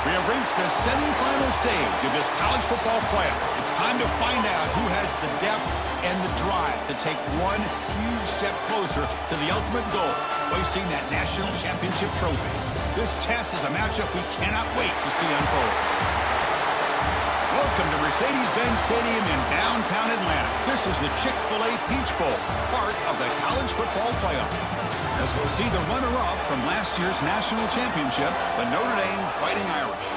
We have reached the semifinal stage of this college football playoff. It's time to find out who has the depth and the drive to take one huge step closer to the ultimate goal, hoisting that national championship trophy. This test is a matchup we cannot wait to see unfold. Welcome to Mercedes-Benz Stadium in downtown Atlanta. This is the Chick-fil-A Peach Bowl, part of the college football playoff. As we'll see the runner-up from last year's national championship, the Notre Dame Fighting Irish,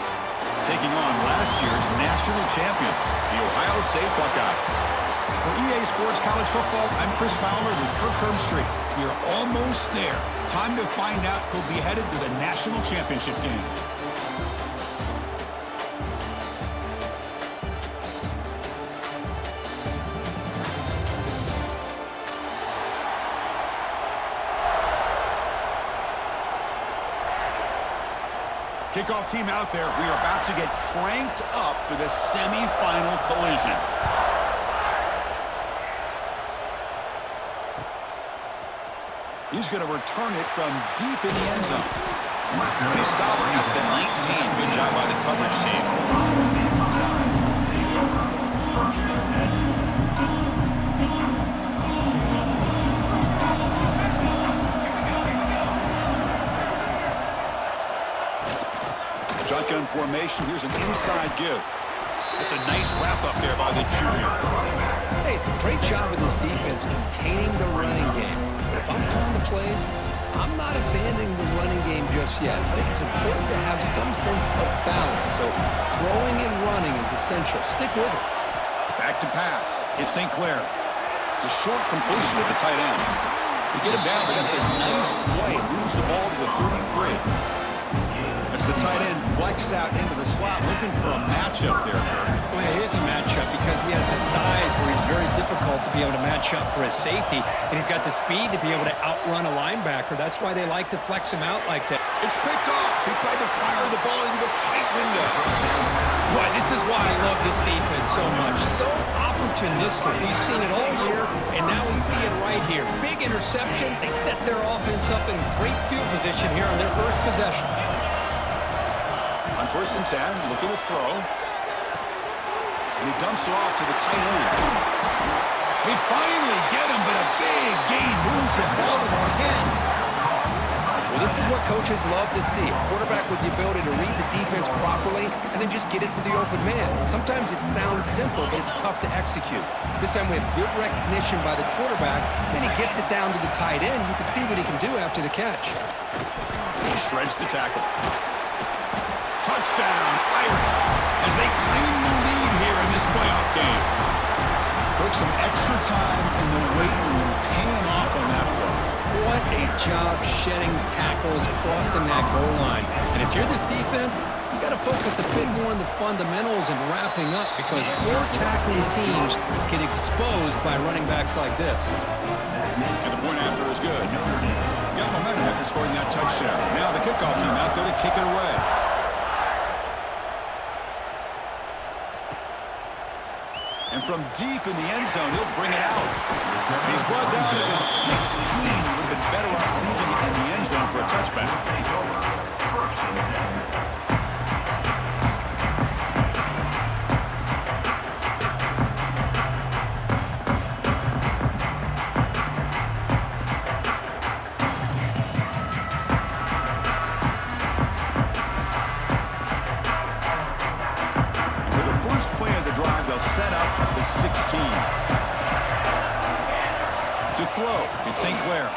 taking on last year's national champions, the Ohio State Buckeyes. For EA Sports College Football, I'm Chris Fowler with Kirk Herbstreit. We are almost there. Time to find out who'll be headed to the national championship game. Kickoff team out there. We are about to get cranked up for the semifinal collision. He's going to return it from deep in the end zone. They stop at the 19. Good job by the coverage team. Shotgun formation. Here's an inside give. That's a nice wrap up there by the junior. Hey, it's a great job of this defense containing the running game. But if I'm calling the plays, I'm not abandoning the running game just yet. I think it's important to have some sense of balance. So throwing and running is essential. Stick with it. Back to pass. It's St. Clair. It's a short completion to the tight end. They get him down, but that's a nice play. Moves the ball to the 33. As the tight end flexed out into the slot, looking for a matchup there. Well, it is a matchup because he has the size where he's very difficult to be able to match up for his safety, and he's got the speed to be able to outrun a linebacker. That's why they like to flex him out like that. It's picked off. He tried to fire the ball into a tight window. Boy, this is why I love this defense so much. So opportunistic. We've seen it all year, and now we see it right here. Big interception. They set their offense up in great field position here on their first possession. On 1st and 10, looking to throw. And he dumps it off to the tight end. They finally get him, but a big gain moves the ball to the 10. Well, this is what coaches love to see. A quarterback with the ability to read the defense properly and then just get it to the open man. Sometimes it sounds simple, but it's tough to execute. This time we have good recognition by the quarterback. Then he gets it down to the tight end. You can see what he can do after the catch. He shreds the tackle. Touchdown, Irish, as they claim the lead here in this playoff game. Took some extra time in the weight room, paying off on that play. What a job shedding tackles, crossing that goal line. And if you're this defense, you got to focus a bit more on the fundamentals and wrapping up because poor tackling teams get exposed by running backs like this. And the point after is good. Got momentum after scoring that touchdown. Now the kickoff team out there to kick it away. And from deep in the end zone, he'll bring it out. He's brought down at the 16. He would have been better off leaving it in the end zone for a touchback. Set up at the 16. To throw, it's St. Clair.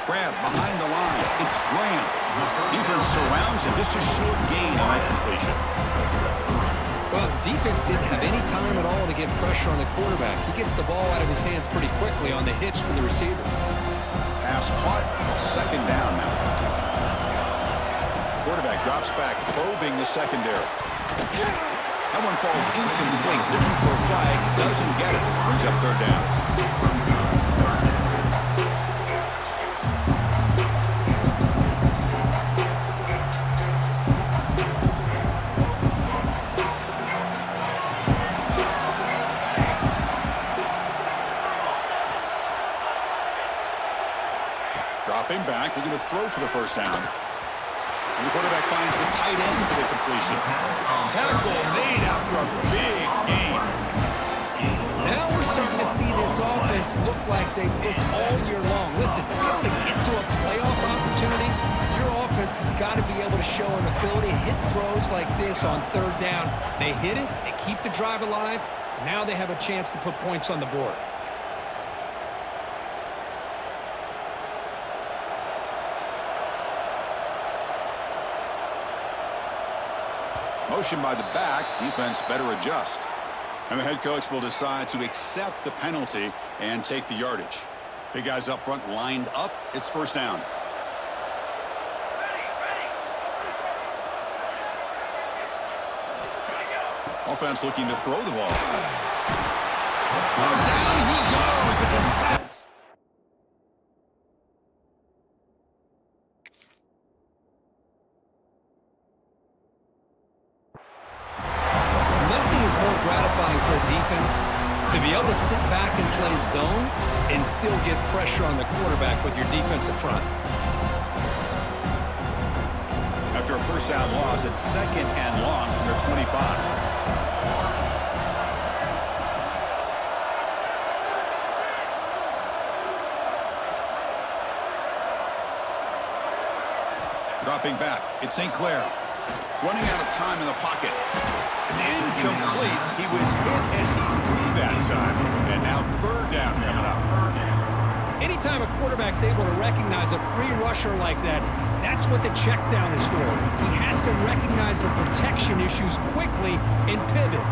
Grab behind the line. It's Graham. Defense surrounds him. Just a short gain on that completion. Well, defense didn't have any time at all to get pressure on the quarterback. He gets the ball out of his hands pretty quickly on the hitch to the receiver. Pass caught. Second down now. Quarterback drops back, probing the secondary. That one falls incomplete. Looking for a flag. Doesn't get it. Brings up third down. Dropping back. Looking to throw for the first down. And the quarterback finds the tight end for the completion. Tackle made after a big gain. Now we're starting to see this offense look like they've looked all year long. Listen, to be able to get to a playoff opportunity, your offense has got to be able to show an ability to hit throws like this on third down. They hit it, they keep the drive alive. Now they have a chance to put points on the board. Motion by the back. Defense better adjust. And the head coach will decide to accept the penalty and take the yardage. Big guys up front lined up. It's first down. Offense looking to throw the ball. Oh, down he goes. It's a sack. Gratifying for a defense to be able to sit back and play zone and still get pressure on the quarterback with your defensive front. After a first down loss, it's second and long from their 25. Dropping back, it's St. Clair. Running out of time in the pocket. It's incomplete. He was hit as he threw that time. And now third down coming up. Anytime a quarterback's able to recognize a free rusher like that, that's what the check down is for. He has to recognize the protection issues quickly and pivot.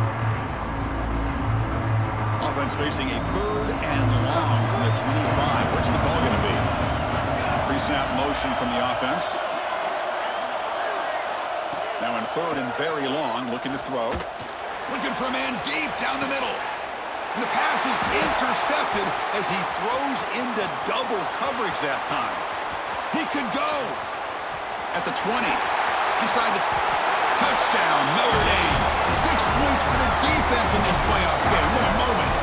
Offense facing a third and long from the 25. What's the call going to be? Pre-snap motion from the offense. Now in third and very long, looking to throw. Looking for a man deep down the middle. And the pass is intercepted as he throws into double coverage that time. He could go at the 20. Inside the touchdown, Notre Dame. 6 points for the defense in this playoff game. What a moment.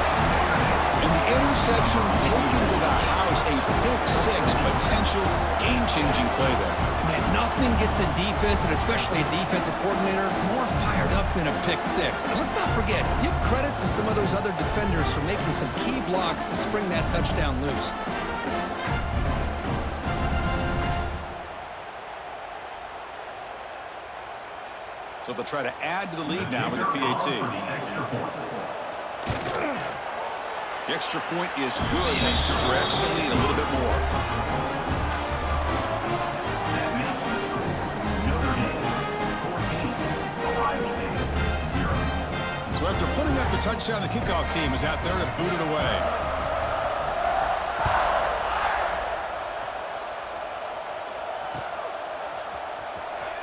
And the interception taken to the house, a pick-6 potential game-changing play there. Man, nothing gets a defense, and especially a defensive coordinator, more fired up than a pick-6. And let's not forget, give credit to some of those other defenders for making some key blocks to spring that touchdown loose. So they'll try to add to the lead now with a PAT. The extra point is good. They stretch the lead a little bit more. So after putting up the touchdown, the kickoff team is out there to boot it away.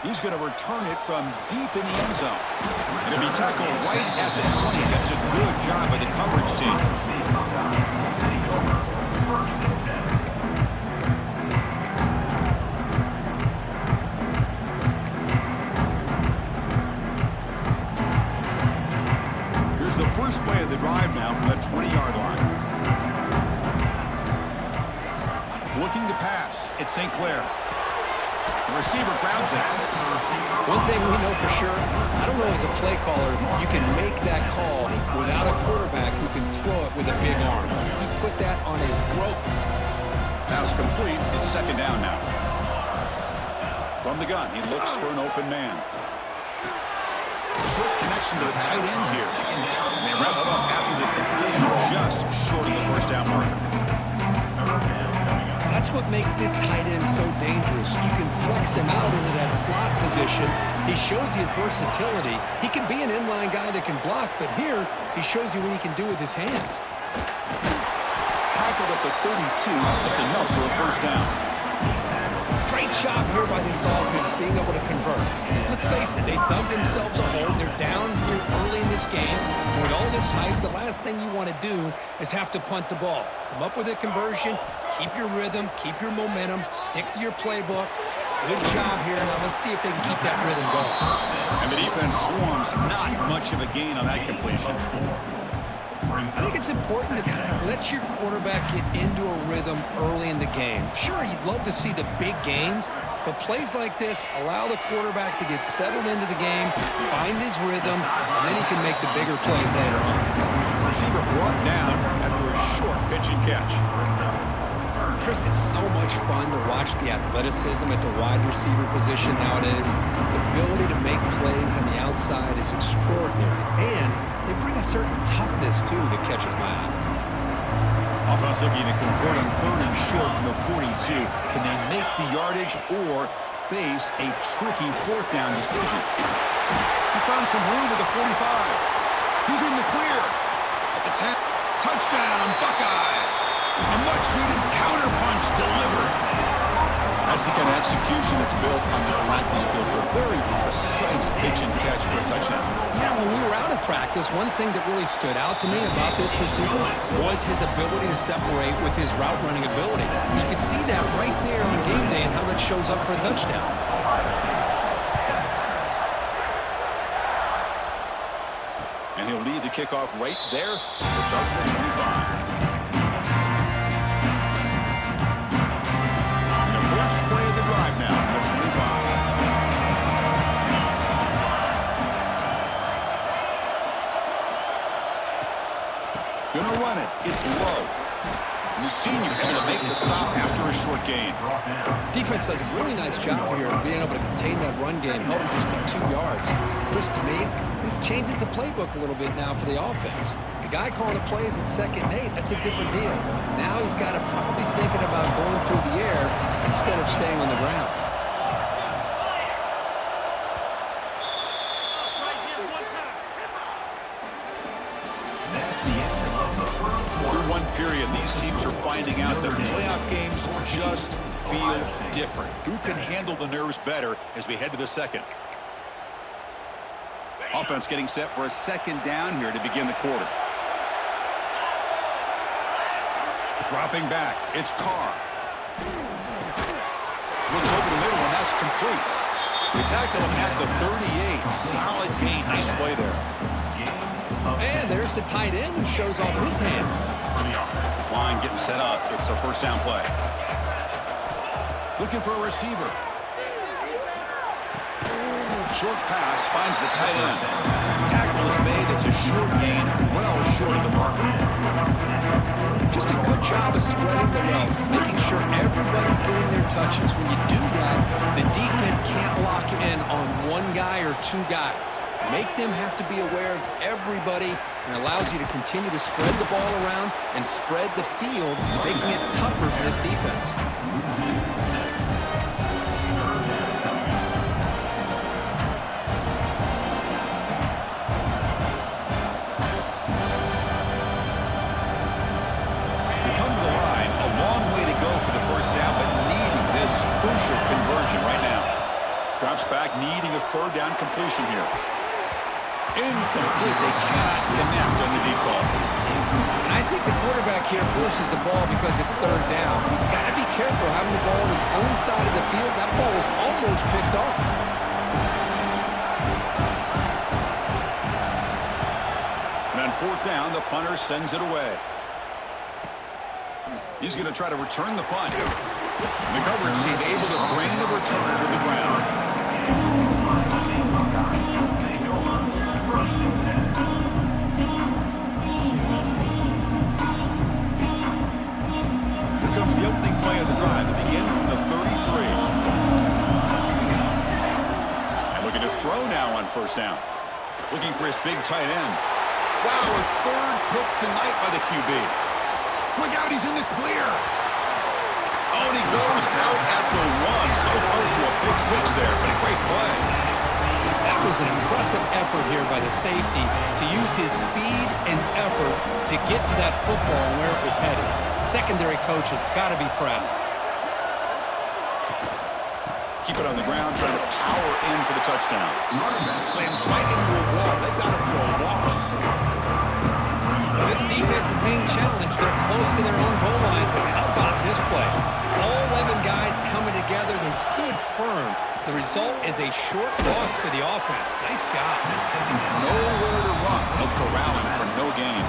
He's going to return it from deep in the end zone. Going to be tackled right at the 20. That's a good job by the coverage team. Here's the first play of the drive now from the 20-yard line. Looking to pass. It's St. Clair. The receiver grabs it. One thing we know for sure, I don't know as a play caller, you can make that call without a quarterback who can throw it with a big arm. He put that on a rope. Pass complete. It's second down now. From the gun, he looks for an open man. Short connection to the tight end here. And they wrap it up after the completion just short of the first down marker. That's what makes this tight end so dangerous. You can flex him out into that slot position. He shows you his versatility. He can be an inline guy that can block, but here he shows you what he can do with his hands. Tackled at the 32. That's enough for a first down. Great job here by this offense being able to convert. Let's face it, they dug themselves a hole. They're down here early in this game. And with all this hype, the last thing you want to do is have to punt the ball. Come up with a conversion, keep your rhythm, keep your momentum, stick to your playbook. Good job here. Now let's see if they can keep that rhythm going. And the defense swarms. Not much of a gain on that completion. I think it's important to kind of let your quarterback get into a rhythm early in the game. Sure, you'd love to see the big gains, but plays like this allow the quarterback to get settled into the game, find his rhythm, and then he can make the bigger plays later on. Receiver brought down after a short pitch and catch. Chris, it's so much fun to watch the athleticism at the wide receiver position nowadays. The ability to make plays on the outside is extraordinary, and they bring a certain toughness, too, that catches my eye. Offense looking to convert on third and short from the 42. Can they make the yardage or face a tricky fourth down decision? He's found some room at the 45. He's in the clear. At the 10. Touchdown, Buckeyes. A much-needed counter-punch delivered. That's the kind of execution that's built on the practice field. A very precise pitch and catch for a touchdown. Yeah, when we were out of practice, one thing that really stood out to me about this receiver was his ability to separate with his route-running ability. You could see that right there on game day and how that shows up for a touchdown. And he'll lead the kickoff right there to start with the 25. First play of the drive now from the 25. Gonna run it. It's Love. And the senior able to make the stop after a short gain. Defense does a really nice job here of being able to contain that run game, help him just get 2 yards. Chris, to me, this changes the playbook a little bit now for the offense. The guy calling the plays at 2nd and 8, that's a different deal. Now he's got to probably thinking about going through the air instead of staying on the ground. Through one period, these teams are finding out that playoff games just feel different. Who can handle the nerves better as we head to the second? Offense getting set for a second down here to begin the quarter. Dropping back, it's Carr. Looks over the middle, and that's complete. We tackle him at the 38. Solid gain. Nice play there. And there's the tight end who shows off his hands. This line getting set up. It's a first down play. Looking for a receiver. Short pass finds the tight end. Tackle is made. It's a short gain, well short of the marker. Just a good job of spreading the wealth, making sure everybody's getting their touches. When you do that, the defense can't lock in on one guy or 2 guys. Make them have to be aware of everybody, and allows you to continue to spread the ball around and spread the field, making it tougher for this defense. Crucial conversion right now. Drops back, needing a third down completion here. Incomplete. They cannot connect on the deep ball. And I think the quarterback here forces the ball because it's third down. He's got to be careful having the ball on his own side of the field. That ball was almost picked off. And on fourth down, the punter sends it away. He's going to try to return the punt. And the coverage team able to bring the return to the ground. Here comes the opening play of the drive. It begins from the 33. And looking to throw now on first down. Looking for his big tight end. Wow, a third pick tonight by the QB. Look out, he's in the clear. Oh, and he goes out at the one. So close to a pick six there, but a great play. That was an impressive effort here by the safety to use his speed and effort to get to that football and where it was headed. Secondary coach has got to be proud. Keep it on the ground, trying to power in for the touchdown. Slams right into a wall. They've got him for a loss. Well, this defense is being challenged. They're close to their own goal line, but how about this play? All 11 guys coming together. They stood firm. The result is a short loss for the offense. Nice job. Nowhere to run. No corralling for no gain.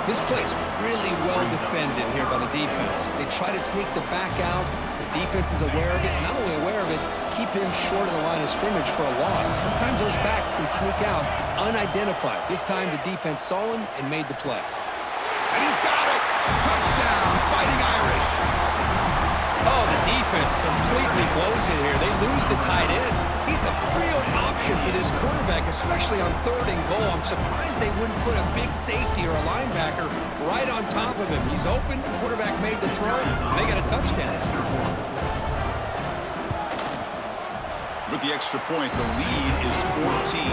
This play's really well defended here by the defense. They try to sneak the back out. The defense is aware of it. Not only aware of it, keep him short of the line of scrimmage for a loss. Sometimes those backs can sneak out unidentified. This time the defense saw him and made the play. And he's got it. Touchdown, Fighting Irish. Oh, the defense completely blows it here. They lose the tight end. He's a real option for this quarterback, especially on third and goal. I'm surprised they wouldn't put a big safety or a linebacker right on top of him. He's open. The quarterback made the throw, and they got a touchdown. With the extra point, the lead is 14.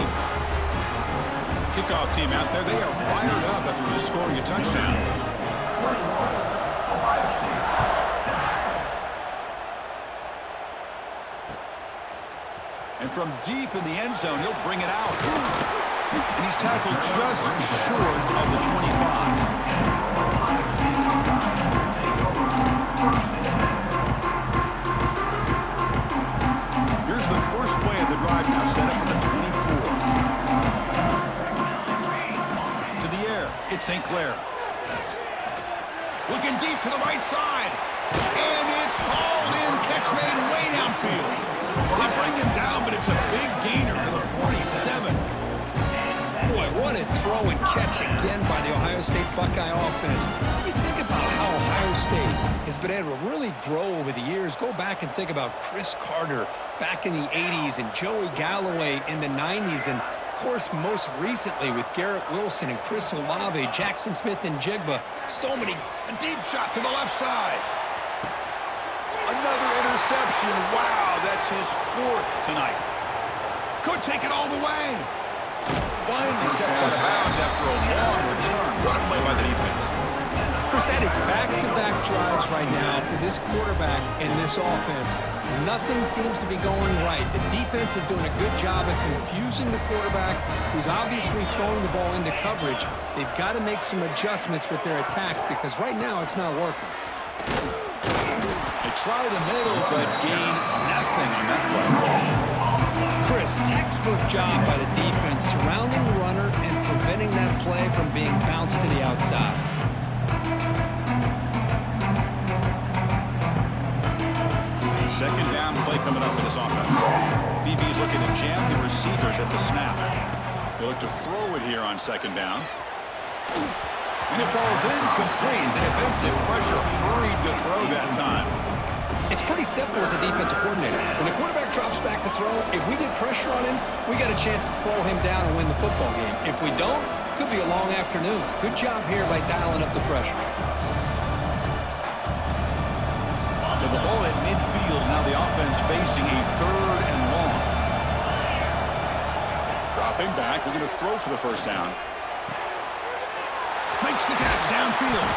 Kickoff team out there, they are fired up after just scoring a touchdown. And from deep in the end zone, he'll bring it out. And he's tackled just short of the 25. Here's the first play of the drive now, set up at the 24. To the air, it's St. Clair. Looking deep to the right side. And it's hauled in, catch made way downfield. They bring him down, but it's a big gainer to the 47. Boy, what a throw and catch again by the Ohio State Buckeye offense. When you think about how Ohio State has been able to really grow over the years, go back and think about Chris Carter back in the 80s and Joey Galloway in the 90s, and of course most recently with Garrett Wilson and Chris Olave, Jackson Smith and Jigba. So many. A deep shot to the left side. Another interception. Wow, that's his fourth tonight. Could take it all the way. Finally steps out of bounds after a long return. What a play by the defense. Chris, that is back-to-back drives right now for this quarterback and this offense. Nothing seems to be going right. The defense is doing a good job of confusing the quarterback, who's obviously throwing the ball into coverage. They've got to make some adjustments with their attack because right now it's not working. They try the middle, but gain nothing on that play. Chris, textbook job by the defense, surrounding the runner and preventing that play from being bounced to the outside. Second down play coming up for this offense. DB's looking to jam the receivers at the snap. They look to throw it here on second down. And it falls incomplete. The defensive pressure hurried to throw that time. It's pretty simple as a defensive coordinator. When the quarterback drops back to throw, if we get pressure on him, we got a chance to slow him down and win the football game. If we don't, could be a long afternoon. Good job here by dialing up the pressure. So the ball at midfield, now the offense facing a third and long. Dropping back, looking to throw for the first down. Makes the catch downfield.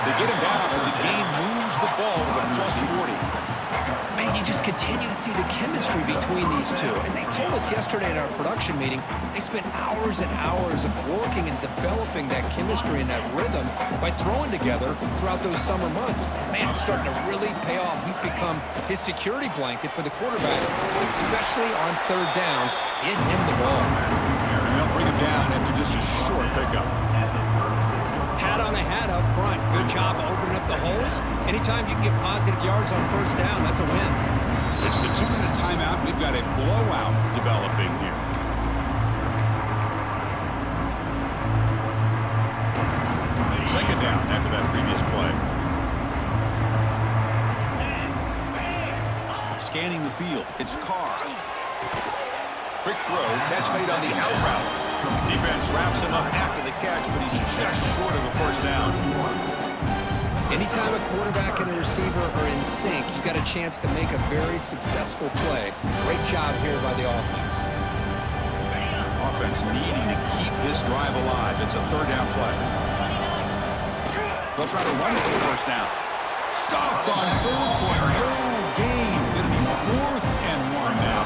They get him down, and the game moves the ball to the +40. And you just continue to see the chemistry between these two. And they told us yesterday in our production meeting, they spent hours and hours of working and developing that chemistry and that rhythm by throwing together throughout those summer months. And man, it's starting to really pay off. He's become his security blanket for the quarterback, especially on third down. Get him the ball. And they'll bring him down after just a short pickup. Hat on a hat up front. Good job opening up the holes. Anytime you can get positive yards on first down, that's a win. It's the 2-minute timeout. We've got a blowout developing here. Second down after that previous play. Scanning the field. It's Carr. Quick throw. Catch made on the out route. Defense wraps him up after the catch, but he's just short of a first down. Anytime a quarterback and a receiver are in sync, you got a chance to make a very successful play. Great job here by the offense. Offense needing to keep this drive alive. It's a third down play. They'll try to run for the first down. Stopped on third for no gain. Going to be 4th and 1 now.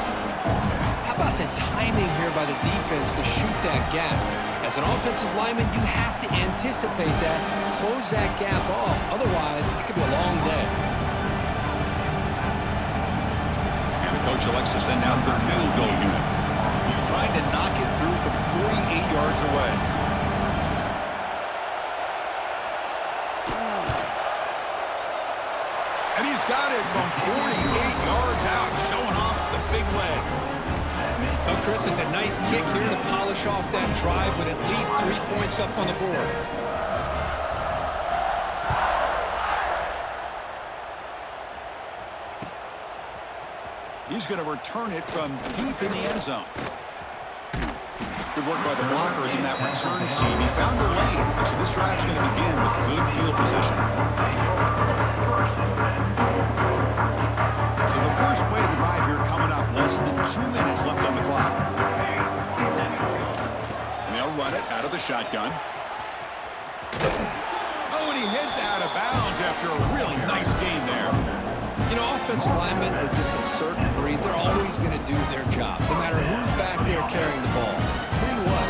How about the timing here by the defense to shoot that gap? As an offensive lineman, you have to anticipate that, close that gap off. Otherwise, it could be a long day. And the coach elects to send out the field goal unit. Trying to knock it through from 48 yards away. And he's got it from 48 yards out, showing off the big leg. Oh, Chris, it's a nice kick here to polish off that drive with at least 3 points up on the board. He's going to return it from deep in the end zone. Good work by the blockers in that return team. He found a lane, so this drive's going to begin with good field position. So the first play of the drive here coming up, less than 2 minutes left on the clock. And they'll run it out of the shotgun. Oh, and he heads out of bounds after a really nice game there. You know, offensive linemen are just a certain breed. They're always going to do their job, no matter who's back there carrying the ball. I tell you what,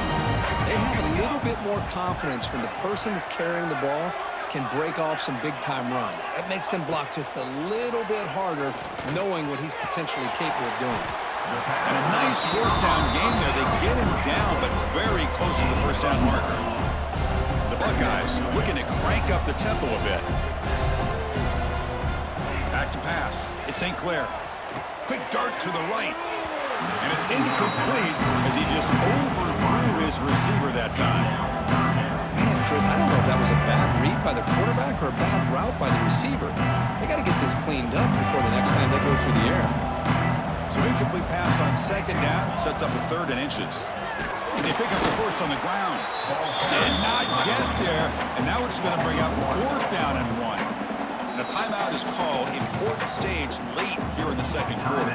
they have a little bit more confidence when the person that's carrying the ball can break off some big-time runs. That makes them block just a little bit harder, knowing what he's potentially capable of doing. And a nice first down gain there. They get him down, but very close to the first down marker. The Buckeyes looking to crank up the tempo a bit. Back to pass. It's St. Clair. Quick dart to the right. And it's incomplete as he just overthrew his receiver that time. Man, Chris, I don't know if that was a bad read by the quarterback or a bad route by the receiver. They got to get this cleaned up before the next time they go through the air. So incomplete pass on second down sets up a 3rd and inches. And they pick up the first on the ground. Did not get there. And now it's going to bring up 4th down and 1. And a timeout is called. Important stage late here in the second quarter.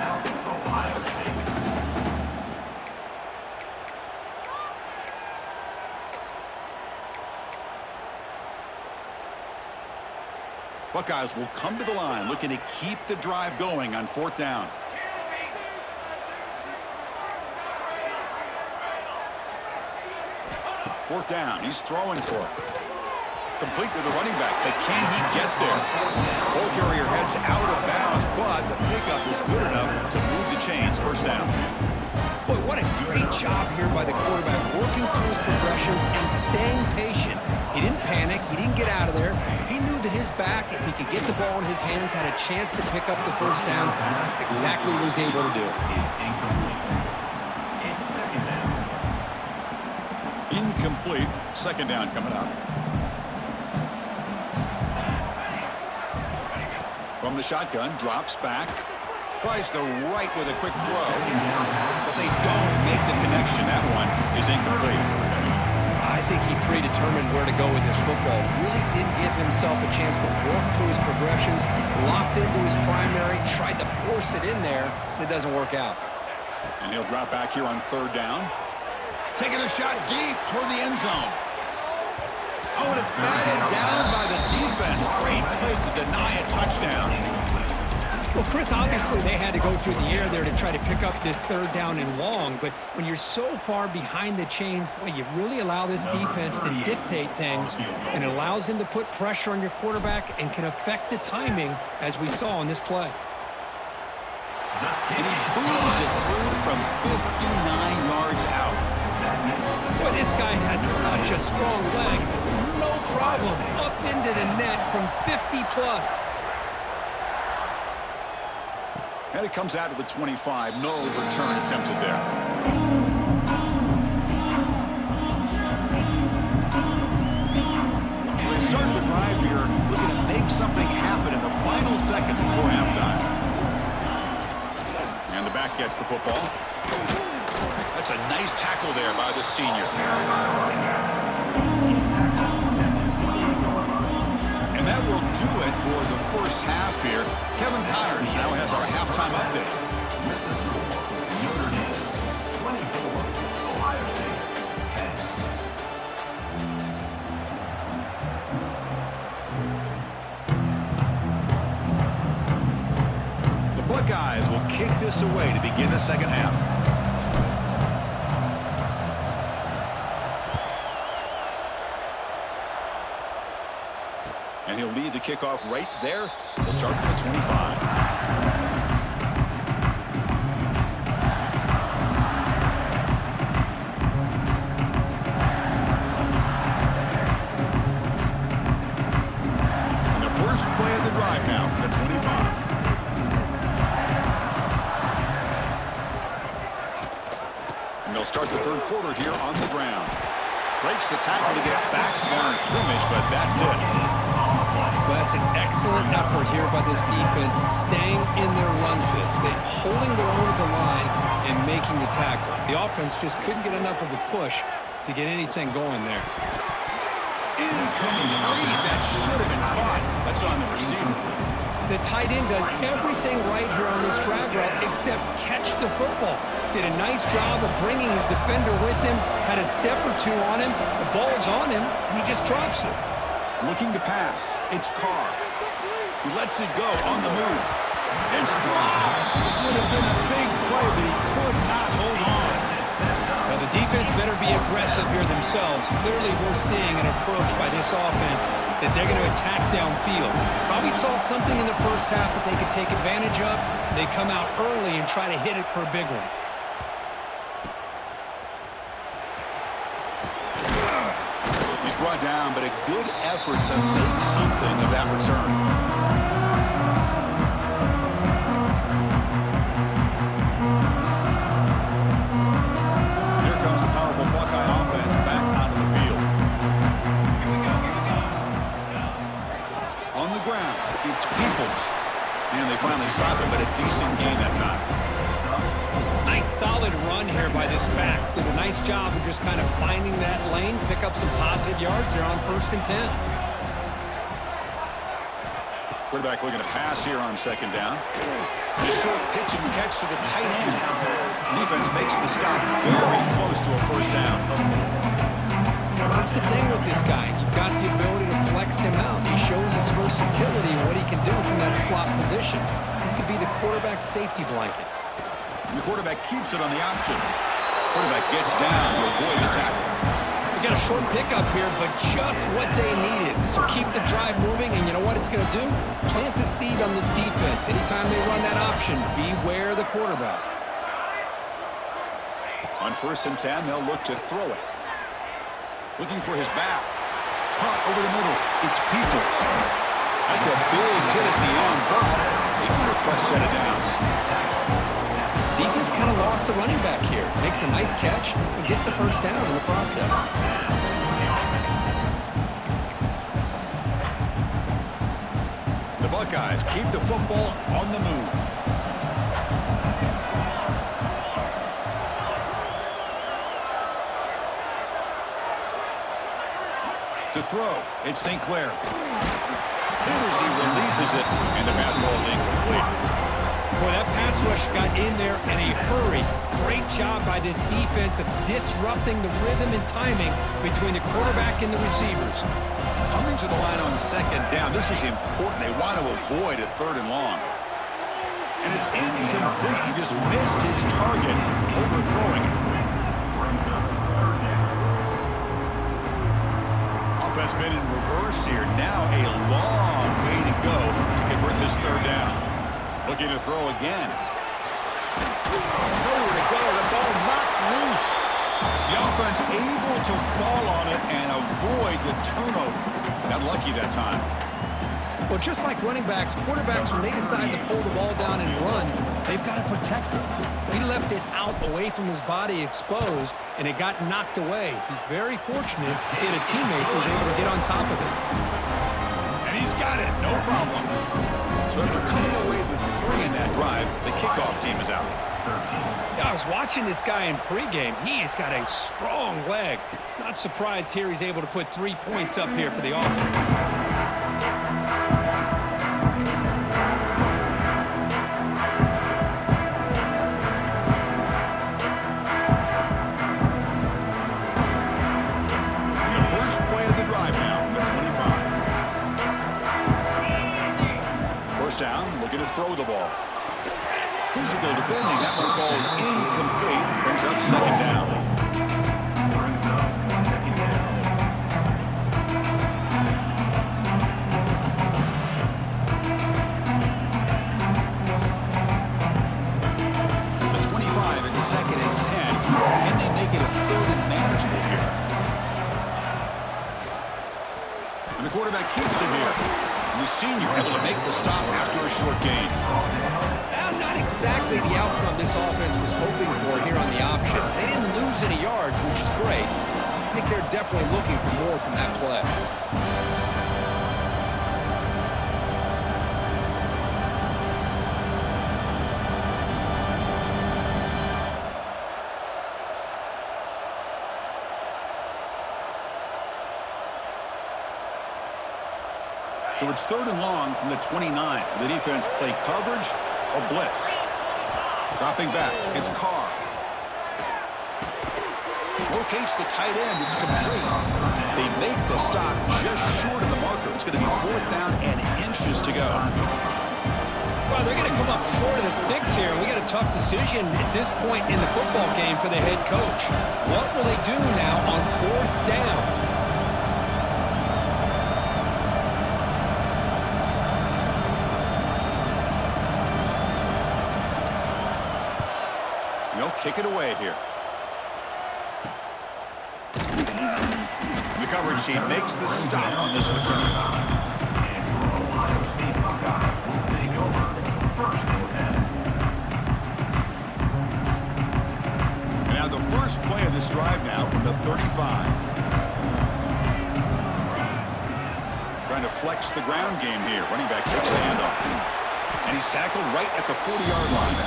Buckeyes will come to the line looking to keep the drive going on 4th down. Fourth down. He's throwing for it. Complete with the running back. But can he get there? Ball carrier heads out of bounds, but the pickup is good enough to move the chains. First down. Boy, what a great job here by the quarterback, working through his progressions and staying patient. He didn't panic. He didn't get out of there. He knew that his back, if he could get the ball in his hands, had a chance to pick up the first down. That's exactly what he was able to do. Incomplete. Second down coming up. From the shotgun, drops back. Tries the right with a quick throw, but they don't make the connection. That one is incomplete. I think he predetermined where to go with his football. Really did give himself a chance to work through his progressions, locked into his primary, tried to force it in there, and it doesn't work out. And he'll drop back here on 3rd down. Taking a shot deep toward the end zone. Oh, and it's batted down by the defense. Great play to deny a touchdown. Well, Chris, obviously they had to go through the air there to try to pick up this third down and long, but when you're so far behind the chains, boy, you really allow this defense to dictate things, and it allows them to put pressure on your quarterback and can affect the timing, as we saw in this play. And he booms it through from 59 yards out. Boy, this guy has such a strong leg. No problem. Up into the net from 50-plus. And it comes out to the 25. No return attempted there. They started the drive here, looking to make something happen in the final seconds before halftime. And the back gets the football. That's a nice tackle there by the senior. And that will do it for the first half here. Kevin Connors now has our halftime update. The Buckeyes will kick this away to begin the second half. And he'll lead the kickoff right there. He'll start from the 25. And the first play of the drive now from the 25. And they'll start the third quarter here on the ground. Breaks the tackle to get back to the line of scrimmage, but that's it. Well, that's an excellent effort here by this defense, staying in their run fits. They're holding their own at the line and making the tackle. The offense just couldn't get enough of a push to get anything going there. Incomplete. That should have been caught. That's on the receiver. The tight end does everything right here on this drag route except catch the football. Did a nice job of bringing his defender with him, had a step or two on him, the ball's on him, and he just drops it. Looking to pass. It's Carr. He lets it go on the move. It's dropped. Would have been a big play, but he could not hold on. Now the defense better be aggressive here themselves. Clearly we're seeing an approach by this offense that they're going to attack downfield. Probably saw something in the first half that they could take advantage of. They come out early and try to hit it for a big one. He's brought down, but a good effort to make something of that return. Here comes the powerful Buckeye offense back onto the field. On the ground, it's Peoples. And they finally stop him, but a decent gain that time. Nice solid run here by this back. Did a nice job of just kind of finding that lane, pick up some positive yards there on 1st and 10. Quarterback looking to pass here on second down. A short pitch and catch to the tight end. Defense makes the stop very close to a first down. That's the thing with this guy. You've got the ability to flex him out. He shows his versatility and what he can do from that slot position. He could be the quarterback's safety blanket. And the quarterback keeps it on the option. Quarterback gets down to avoid the tackle. We got a short pickup here, but just what they needed. So keep the drive moving, and you know what it's going to do? Plant the seed on this defense. Anytime they run that option, beware the quarterback. On 1st and 10, they'll look to throw it. Looking for his back. Caught over the middle. It's Peoples. That's a big hit at the end, but they need a fresh set of downs. Defense kind of lost a running back here. Makes a nice catch and gets the first down in the process. The Buckeyes keep the football on the move. To throw, it's St. Clair. Hit as he releases it, and the pass ball is incomplete. Boy, that pass rush got in there in a hurry. Great job by this defense of disrupting the rhythm and timing between the quarterback and the receivers. Coming to the line on second down, this is important. They want to avoid a 3rd and long. And it's incomplete. He just missed his target, overthrowing it. Offense been in reverse here. Now a long way to go to convert this third down. Looking to throw again. Nowhere to go. The ball knocked loose. The offense able to fall on it and avoid the turnover. Got lucky that time. Well, just like running backs, quarterbacks, when they decide to pull the ball down and run, they've got to protect it. He left it out away from his body exposed, and it got knocked away. He's very fortunate he had a teammate who was able to get on top of it. And he's got it, no problem. So after coming away with 3 in that drive, the kickoff team is out. Yeah, I was watching this guy in pregame. He has got a strong leg. Not surprised here he's able to put 3 points up here for the offense. Looking to throw the ball. Physical defending. That one falls incomplete. Brings up second down. The 25 and second and 10. And they make it a third and manageable here. And the quarterback keeps it here. And the senior able to make the stop after a short gain. Not exactly the outcome this offense was hoping for here on the option. They didn't lose any yards, which is great. I think they're definitely looking for more from that play. So it's third and long from the 29. The defense play coverage or blitz. Dropping back. It's Carr. Locates the tight end. It's complete. They make the stop just short of the marker. It's going to be 4th down and inches to go. Well, they're going to come up short of the sticks here. We got a tough decision at this point in the football game for the head coach. What will they do now on 4th down? Kick it away here. The coverage team makes the stop on this return. And now the first play of this drive now from the 35. Trying to flex the ground game here. Running back takes the handoff. And he's tackled right at the 40-yard line.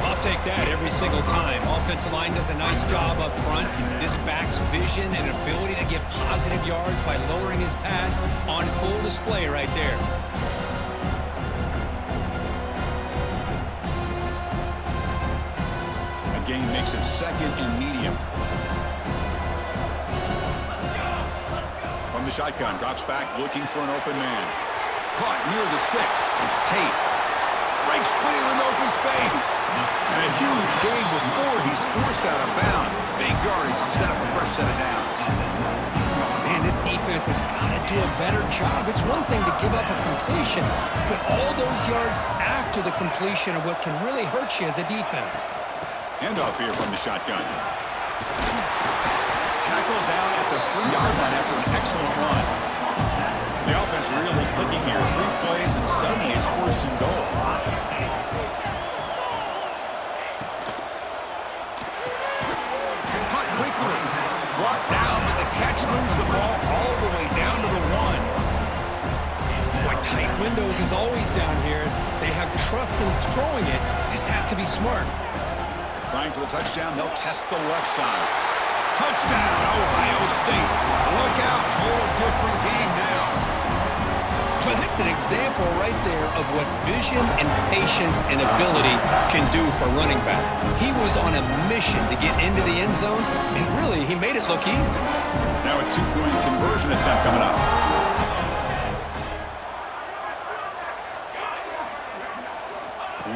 I'll take that every single time. Offensive line does a nice job up front. This back's vision and ability to get positive yards by lowering his pads on full display right there. A gain makes it second and medium. From the shotgun, drops back looking for an open man. Caught near the sticks. It's Tate. Breaks clear in open space. And a huge gain before he's forced out of bounds. Big yardage to set up a fresh set of downs. Man, this defense has got to do a better job. It's one thing to give up a completion, but all those yards after the completion are what can really hurt you as a defense. Handoff here from the shotgun. Tackled down at the 3-yard line after an excellent run. The offense really clicking here. 3 plays, and suddenly it's 1st and goal. Caught quickly. Brought down, but the catch moves the ball all the way down to the 1. Boy, tight windows is always down here. They have trust in throwing it. They just have to be smart. Trying for the touchdown. They'll test the left side. Touchdown, Ohio State. Look out. Whole different game now. Well, that's an example right there of what vision and patience and ability can do for a running back. He was on a mission to get into the end zone, and really, he made it look easy. Now a 2-point conversion attempt coming up.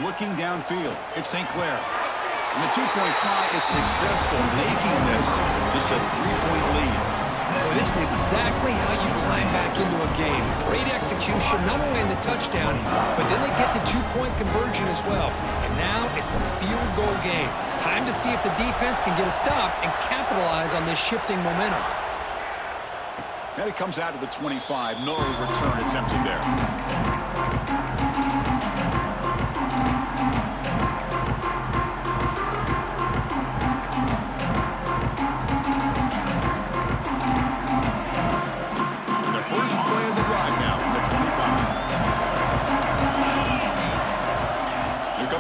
looking downfield. It's St. Clair. And the two-point try is successful, making this just a three-point lead. Well, this is exactly how you climb back into a game. Great execution, not only in the touchdown, but then they get the two-point conversion as well. And now it's a field goal game. Time to see if the defense can get a stop and capitalize on this shifting momentum. And it comes out to the 25. No return attempted there.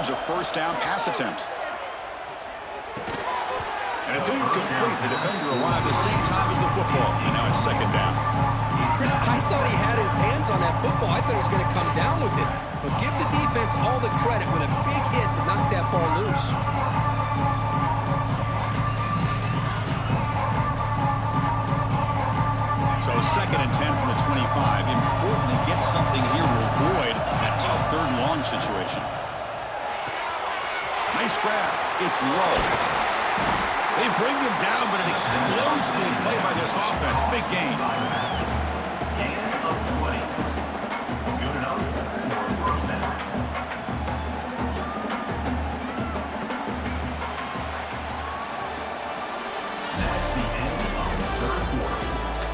A first down pass attempt. And it's incomplete. The defender arrived at the same time as the football. And now it's second down. Chris, I thought he had his hands on that football. I thought he was going to come down with it. But give the defense all the credit with a big hit to knock that ball loose. So second and 10 from the 25. Important to get something here to avoid that tough third and long situation. Nice grab. It's low. They bring him down, but an explosive play by this offense. Big gain. Gain of 20. Good enough for a first down. That's the end of the third quarter.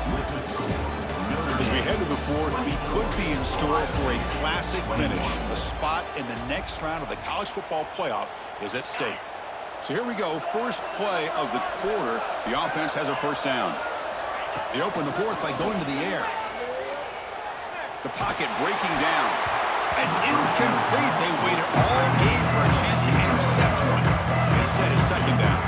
With the score. As we head to the fourth, we could be in store for a classic finish. A spot in the next round of the college football playoff is at stake. So here we go. First play of the quarter. The offense has a first down. They open the fourth by going to the air. The pocket breaking down. It's incomplete. They waited all game for a chance to intercept one. Instead, it's second down.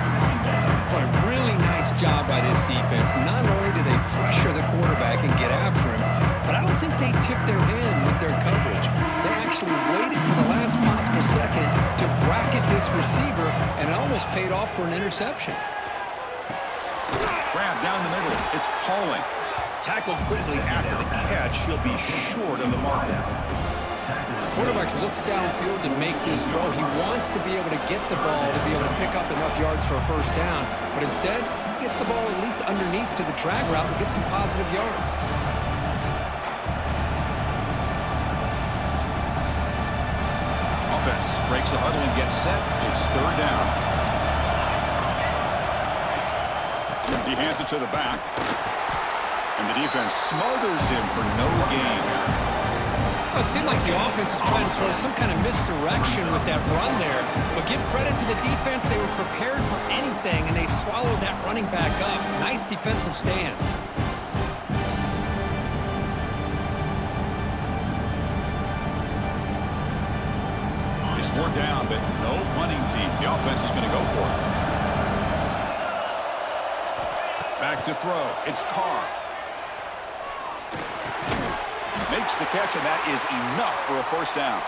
What a really nice job by this defense. Not only do they pressure the quarterback and get after him, but I don't think they tipped their hand with their coverage. They actually waited to the last possible second to bracket this receiver, and it almost paid off for an interception. Grab down the middle. It's Pauling. Tackled quickly after the catch. He'll be short of the marker. Quarterback looks downfield to make this throw. He wants to be able to get the ball to be able to pick up enough yards for a first down, but instead, he gets the ball at least underneath to the drag route and gets some positive yards. Offense breaks the huddle and gets set. It's third down. He hands it to the back. And the defense smothers him for no gain. Well, it seemed like the offense was trying to throw some kind of misdirection with that run there. But give credit to the defense. They were prepared for anything, and they swallowed that running back up. Nice defensive stand. It's fourth down, but no punting team. The offense is going to go for it. Back to throw. It's Carr. Makes the catch, and that is enough for a first down.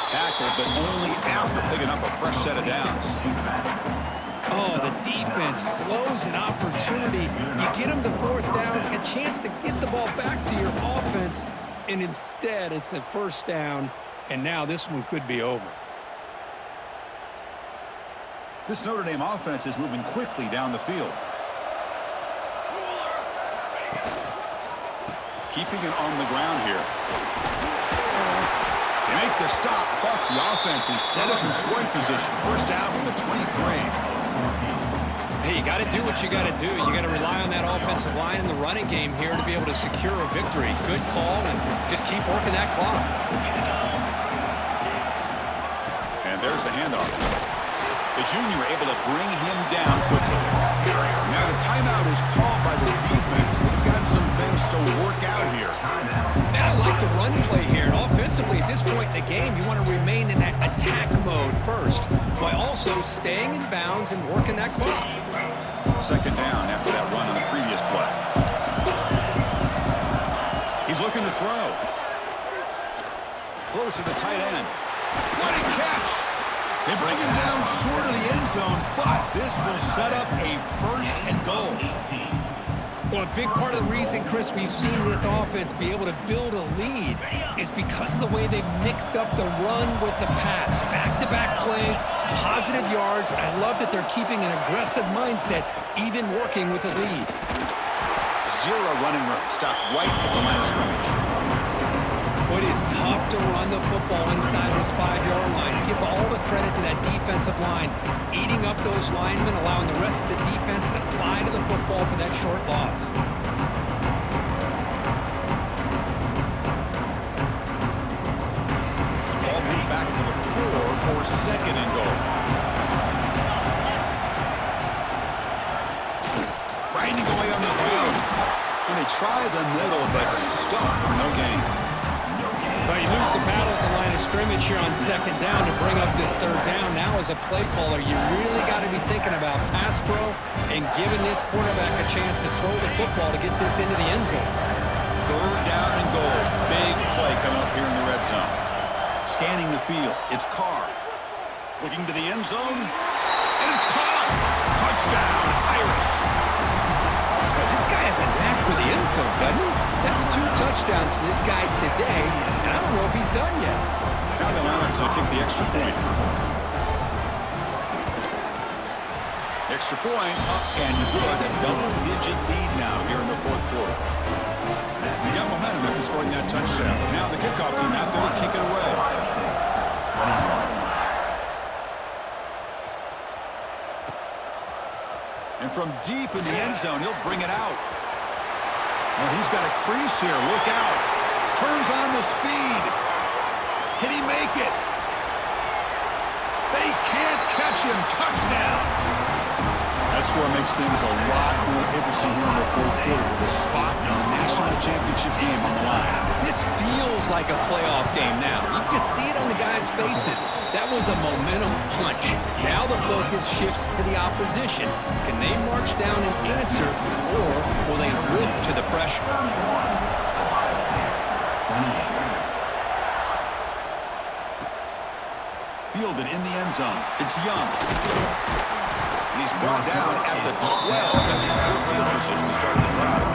Tackled, but only after picking up a fresh set of downs. Oh, the defense blows an opportunity. You get them to fourth down, a chance to get the ball back to your offense, and instead it's a first down, and now this one could be over. This Notre Dame offense is moving quickly down the field. Keeping it on the ground here. They make the stop, but the offense is set up in scoring position. First down from the 23. Hey, you got to do what you got to do. You got to rely on that offensive line in the running game here to be able to secure a victory. Good call, and just keep working that clock. And there's the handoff. The junior able to bring him down quickly. Now the timeout is called by the defense. They've got some things to work out here. Now I like the run play here. And offensively, at this point in the game, you want to remain in that attack mode first, while also staying in bounds and working that clock. Second down after that run on the previous play. He's looking to throw. Throws to the tight end. What a catch! They bring him down short of the end zone, but this will set up a first and goal. Well, a big part of the reason, Chris, we've seen this offense be able to build a lead is because of the way they've mixed up the run with the pass. Back-to-back plays, positive yards, and I love that they're keeping an aggressive mindset, even working with a lead. Zero running room. Stop right at the line of scrimmage. It is tough to run the football inside this 5-yard line. Give all the credit to that defensive line, eating up those linemen, allowing the rest of the defense to fly to the football for that short loss. Ball moved back to the 4 for second and goal. Grinding away on the ground. And they try the middle, but stuck for no gain. Well, you lose the battle at the line of scrimmage here on second down to bring up this third down. Now, as a play caller, you really got to be thinking about pass pro and giving this quarterback a chance to throw the football to get this into the end zone. Third down and goal. Big play coming up here in the red zone. Scanning the field. It's Carr. Looking to the end zone. And it's caught. Touchdown, Irish. Well, this guy has a knack for the end zone, doesn't he? That's 2 touchdowns for this guy today, and I don't know if he's done yet. Now they'll allow him to kick the extra point. Extra point up and good. A double-digit lead now here in the fourth quarter. We got momentum after scoring that touchdown. Now the kickoff team out there to kick it away. And from deep in the end zone, he'll bring it out. Well, he's got a crease here. Look out. Turns on the speed. Can he make it? They can't catch him. Touchdown. That score makes things a lot more interesting here in the fourth quarter with a spot in the national championship game on the line. This feels like a playoff game now. You can see it on the guys' faces. That was a momentum punch. Now the focus shifts to the opposition. Can they march down and answer, or will they look to the pressure? Fielded in the end zone. It's Young. He's brought down at the 12. That's poor field position to start the drive.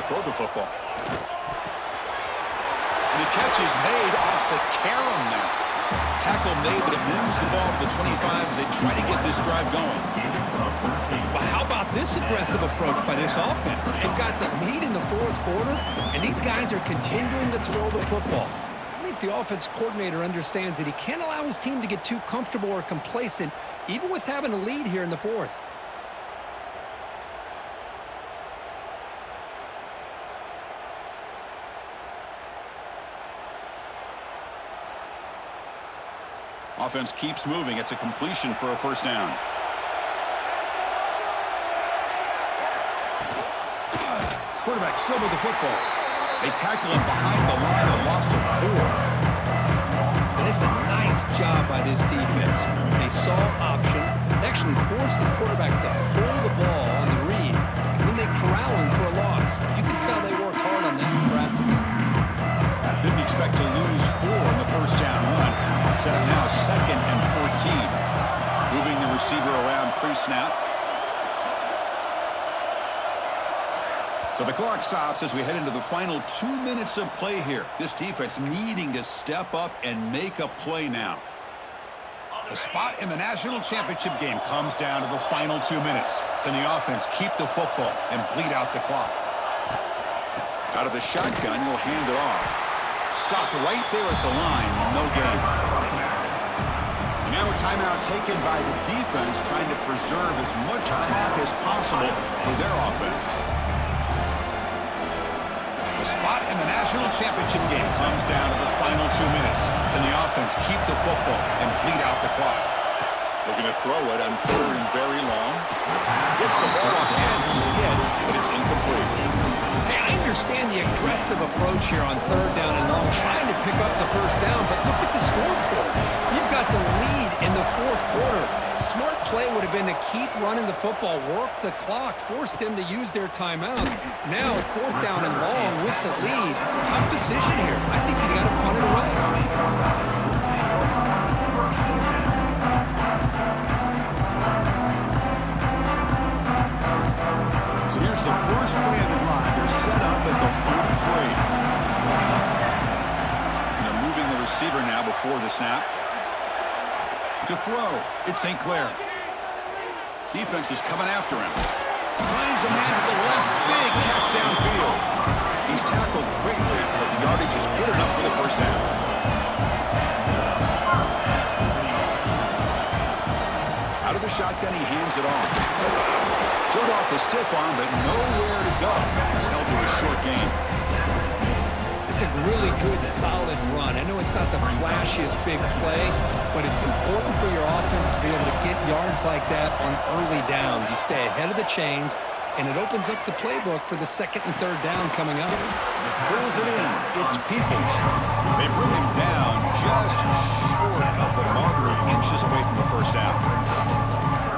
Throw the football. And the catch is made off the carom now. Tackle made, but it moves the ball to the 25 as they try to get this drive going. Well, how about this aggressive approach by this offense? They've got the lead in the fourth quarter, and these guys are continuing to throw the football. I think the offense coordinator understands that he can't allow his team to get too comfortable or complacent, even with having a lead here in the fourth. Offense keeps moving. It's a completion for a first down. Quarterback still with the football. They tackle him behind the line, a loss of 4. And it's a nice job by this defense. They saw option, they actually forced the quarterback to pull the ball on the read, and then they corral him for a loss. You can tell they worked hard on that in practice. Didn't expect to lose 4 in the first down run. Set up now 2nd and 14. Moving the receiver around pre-snap. So the clock stops as we head into the final 2 minutes of play here. This defense needing to step up and make a play now. The spot in the national championship game comes down to the final 2 minutes. Can the offense keep the football and bleed out the clock? Out of the shotgun, he'll hand it off. Stopped right there at the line, no gain. And now a timeout taken by the defense, trying to preserve as much clock as possible for their offense. The spot in the national championship game comes down to the final 2 minutes. Can the offense keep the football and bleed out the clock? Looking to throw it on 3rd and very long. Gets the ball off as he's hit, but it's incomplete. Hey, I understand the aggressive aggressive approach here on 3rd down and long, trying to pick up the first down, but look at the scoreboard. You've got the lead in the 4th quarter. Smart play would have been to keep running the football, work the clock, force them to use their timeouts. Now 4th down and long with the lead. Tough decision here. I think you got to punt it away. So here's the first play of the drive. They're set up at the 43. And they're moving the receiver now before the snap. To throw, it's St. Clair. Defense is coming after him. Finds a man to the left. Big catch downfield. He's tackled quickly, but the yardage is good enough for the first down. Out of the shotgun, he hands it off. Showed off the stiff arm, but nowhere to go. He's held to a short gain. It's a really good, solid run. I know it's not the flashiest big play, but it's important for your offense to be able to get yards like that on early downs. You stay ahead of the chains, and it opens up the playbook for the 2nd and 3rd down coming up. Pulls it in. It's Peoples. They bring him down just short of the marker, inches away from the first down.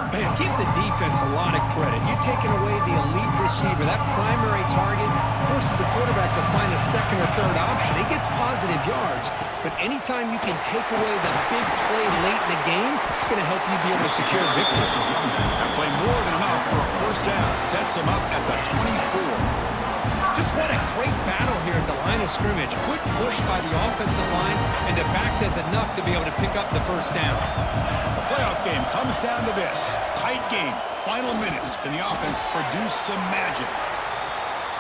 Man, give the defense a lot of credit. You're taking away the elite receiver. That primary target forces the quarterback to find a 2nd or 3rd option. He gets positive yards, but anytime you can take away the big play late in the game, it's going to help you be able to secure victory. That play more than enough for a first down. Sets him up at the 24. Just what a great battle here at the line of scrimmage. Good push by the offensive line, and the back does enough to be able to pick up the first down. The playoff game comes down to this. Tight game. Final minutes. Can the offense produce some magic?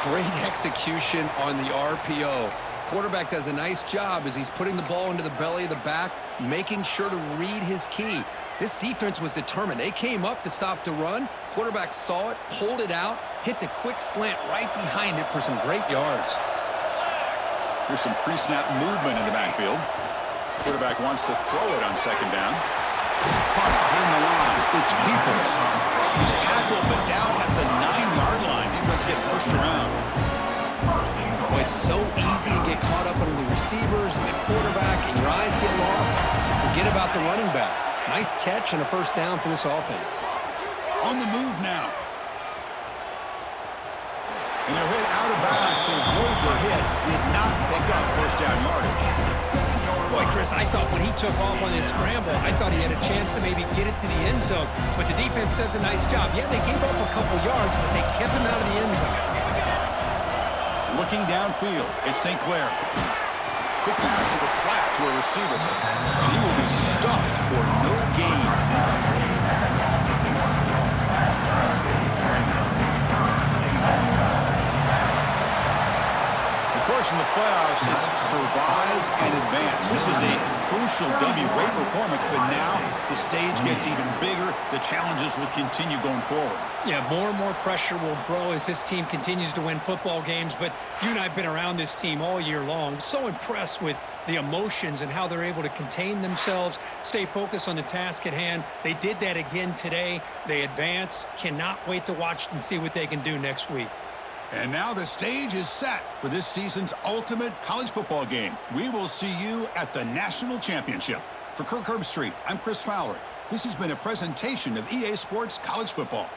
Great execution on the RPO. Quarterback does a nice job as he's putting the ball into the belly of the back, making sure to read his key. This defense was determined. They came up to stop the run. Quarterback saw it, pulled it out, hit the quick slant right behind it for some great yards. Here's some pre-snap movement in the backfield. Quarterback wants to throw it on 2nd down. Punt behind the line. It's Peoples. He's tackled, but down at the 9-yard line. Defense getting pushed around. Well, it's so easy to get caught up under the receivers and the quarterback, and your eyes get lost. You forget about the running back. Nice catch and a first down for this offense. On the move now. And they're hit out of bounds to avoid the hit. Did not pick up first down yardage. Boy, Chris, I thought when he took off on his scramble, I thought he had a chance to maybe get it to the end zone. But the defense does a nice job. Yeah, they gave up a couple yards, but they kept him out of the end zone. Looking downfield, it's St. Clair. Quick pass to the flat to a receiver. And he will be stuffed for no gain. Of course, in the playoffs, it's survive and advance. This is a crucial W. Great performance, but now the stage gets even bigger. The challenges will continue going forward. Yeah, more and more pressure will grow as this team continues to win football games, but you and I have been around this team all year long. So impressed with the emotions and how they're able to contain themselves, stay focused on the task at hand. They did that again today. They advance. Cannot wait to watch and see what they can do next week. And now the stage is set for this season's ultimate college football game. We will see you at the National Championship. For Kirk Herbstreit, I'm Chris Fowler. This has been a presentation of EA Sports College Football.